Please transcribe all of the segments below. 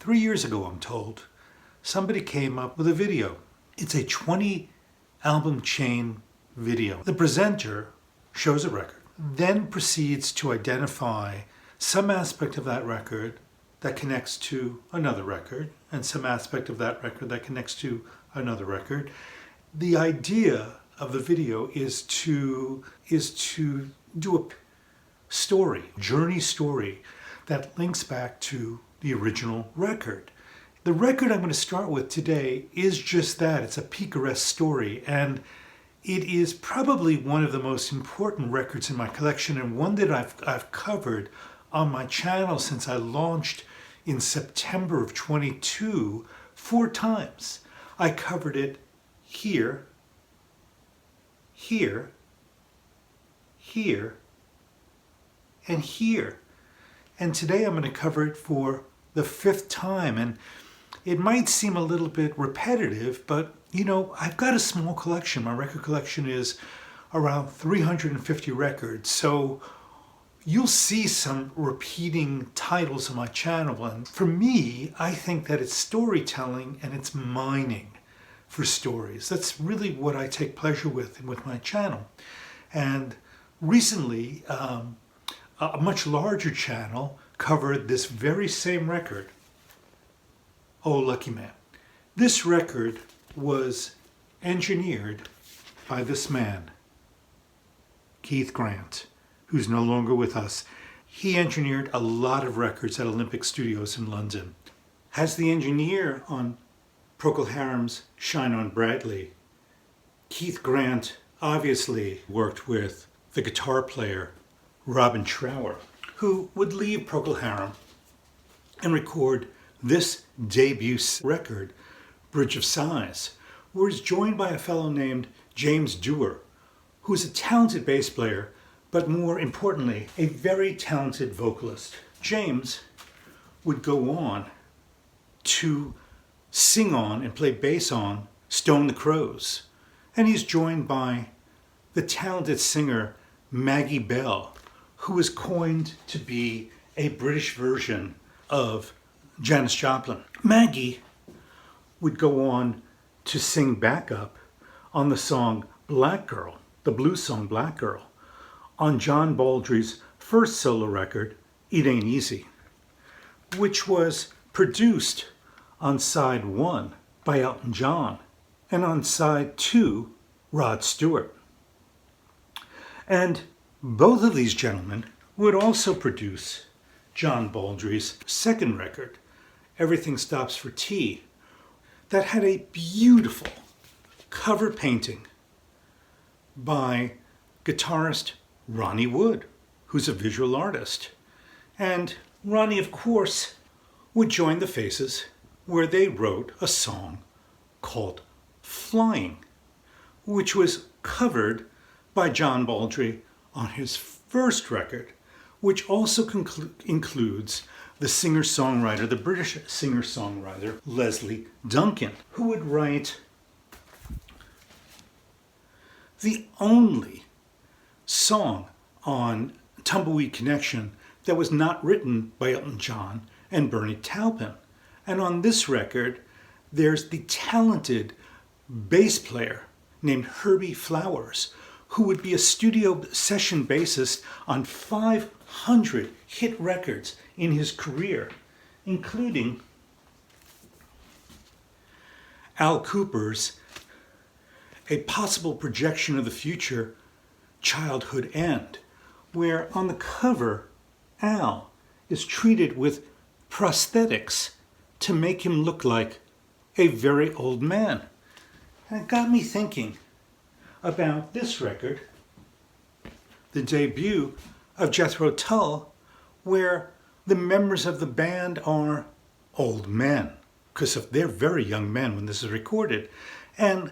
3 years ago, I'm told, somebody came up with a video. It's a 20 album chain video. The presenter shows a record, then proceeds to identify some aspect of that record that connects to another record, and some aspect of that record that connects to another record. The idea of the video is to do a journey story that links back to the original record. The record I'm going to start with today is just that. It's a picaresque story, and it is probably one of the most important records in my collection, and one that I've covered on my channel since I launched in September of 22 4 times. I covered it here, here, here, and here. And today I'm going to cover it for the 5th time. And it might seem a little bit repetitive, but you know, I've got a small collection. My record collection is around 350 records. So you'll see some repeating titles on my channel. And for me, I think that it's storytelling and it's mining for stories. That's really what I take pleasure with my channel. And recently, a much larger channel covered this very same record, Oh Lucky Man. This record was engineered by this man, Keith Grant, who's no longer with us. He engineered a lot of records at Olympic Studios in London. As the engineer on Procol Harum's Shine On Brightly, Keith Grant obviously worked with the guitar player Robin Trower, who would leave Procol Harum and record this debut record, Bridge of Sighs, where he's joined by a fellow named James Dewar, who is a talented bass player, but more importantly, a very talented vocalist. James would go on to sing on and play bass on Stone the Crows, and he's joined by the talented singer Maggie Bell, who was coined to be a British version of Janis Joplin. Maggie would go on to sing backup on the song Black Girl, the blues song Black Girl, on John Baldry's first solo record, It Ain't Easy, which was produced on side 1 by Elton John and on side 2, Rod Stewart. And both of these gentlemen would also produce John Baldry's second record, Everything Stops for Tea, that had a beautiful cover painting by guitarist Ronnie Wood, who's a visual artist. And Ronnie, of course, would join the Faces, where they wrote a song called Flying, which was covered by John Baldry on his first record, which also includes the singer-songwriter, the British singer-songwriter Lesley Duncan, who would write the only song on Tumbleweed Connection that was not written by Elton John and Bernie Taupin. And on this record, there's the talented bass player named Herbie Flowers, who would be a studio session bassist on 500 hit records in his career, including Al Kooper's A Possible Projection of the Future, Childhood End, where on the cover, Al is treated with prosthetics to make him look like a very old man. And it got me thinking about this record, the debut of Jethro Tull, where the members of the band are old men, because they're very young men when this is recorded. And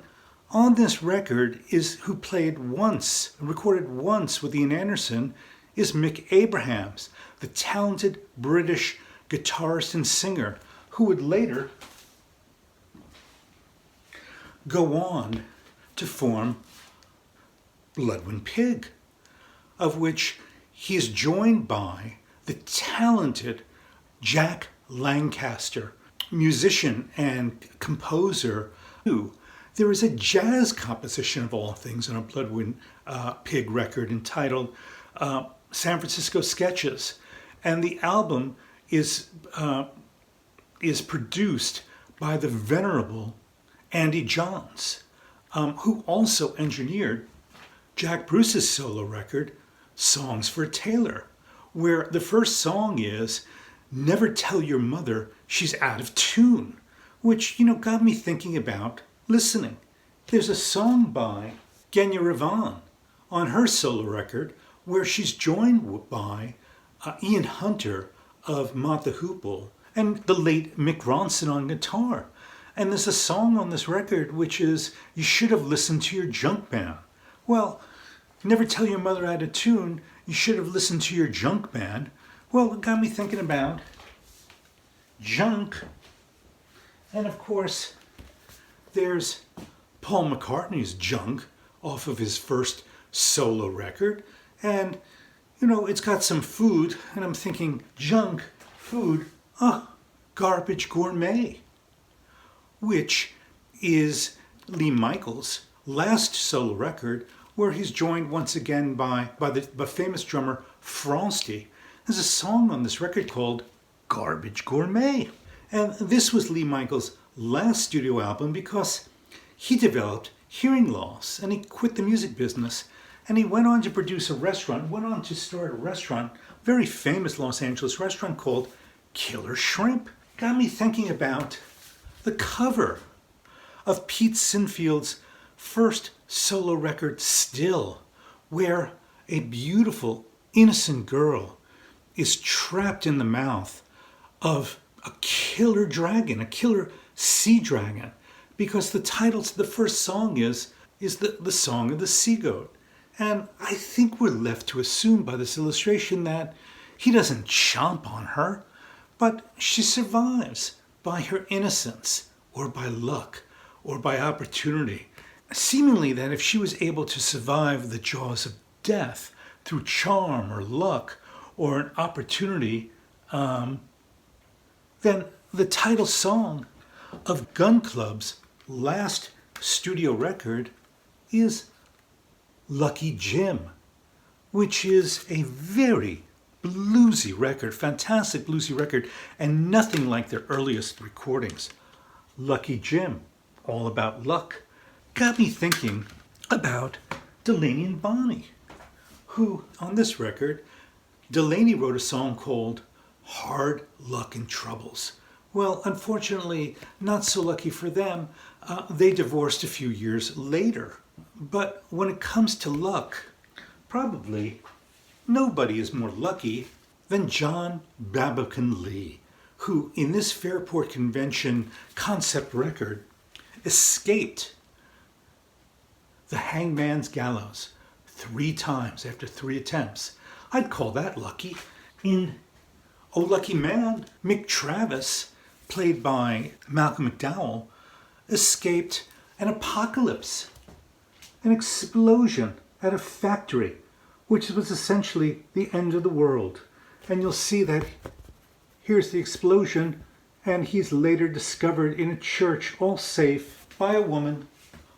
on this record who recorded once with Ian Anderson, is Mick Abrahams, the talented British guitarist and singer, who would later go on to form Blodwyn Pig, of which he is joined by the talented Jack Lancaster, musician and composer. There is a jazz composition of all things on a Blodwyn Pig record entitled San Francisco Sketches. And the album is produced by the venerable Andy Johns, who also engineered Jack Bruce's solo record, Songs for a Tailor, where the first song is Never Tell Your Mother She's Out of Tune, which, got me thinking about listening. There's a song by Genya Ravan on her solo record where she's joined by Ian Hunter of Mott the Hoople and the late Mick Ronson on guitar. And there's a song on this record which is You Should Have Listened to Your Junkman. Well, Never Tell Your Mother Out of Tune, you should have listened to your Junkman. Well, it got me thinking about junk. And of course, there's Paul McCartney's Junk off of his first solo record. And, it's got some food. And I'm thinking, junk, food, garbage gourmet, which is Lee Michaels' last solo record, where he's joined once again by the famous drummer Frosty. There's a song on this record called Garbage Gourmet. And this was Lee Michaels' last studio album because he developed hearing loss and he quit the music business. And he went on to produce went on to start a restaurant, very famous Los Angeles restaurant called Killer Shrimp. Got me thinking about the cover of Pete Sinfield's first solo record, Still, where a beautiful, innocent girl is trapped in the mouth of a killer dragon, a killer sea dragon, because the title to the first song is the Song of the Sea Goat. And I think we're left to assume by this illustration that he doesn't chomp on her, but she survives by her innocence or by luck or by opportunity. Seemingly that if she was able to survive the jaws of death through charm or luck or an opportunity, then the title song of Gun Club's last studio record is Lucky Jim, which is a very bluesy record, fantastic bluesy record, and nothing like their earliest recordings. Lucky Jim, all about luck, got me thinking about Delaney and Bonnie, who, on this record, Delaney wrote a song called Hard Luck and Troubles. Well, unfortunately, not so lucky for them, they divorced a few years later. But when it comes to luck, probably nobody is more lucky than John Babbacombe Lee, who in this Fairport Convention concept record escaped the hangman's gallows 3 times after 3 attempts. I'd call that lucky. In Oh Lucky Man, Mick Travis, played by Malcolm McDowell, escaped an apocalypse, an explosion at a factory, which was essentially the end of the world. And you'll see that here's the explosion, and he's later discovered in a church, all safe, by a woman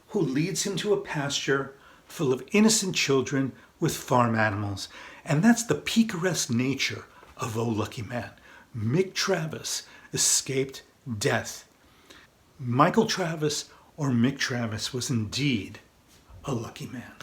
who leads him to a pasture full of innocent children with farm animals. And that's the picaresque nature of Oh Lucky Man. Mick Travis escaped death. Michael Travis or Mick Travis was indeed a lucky man.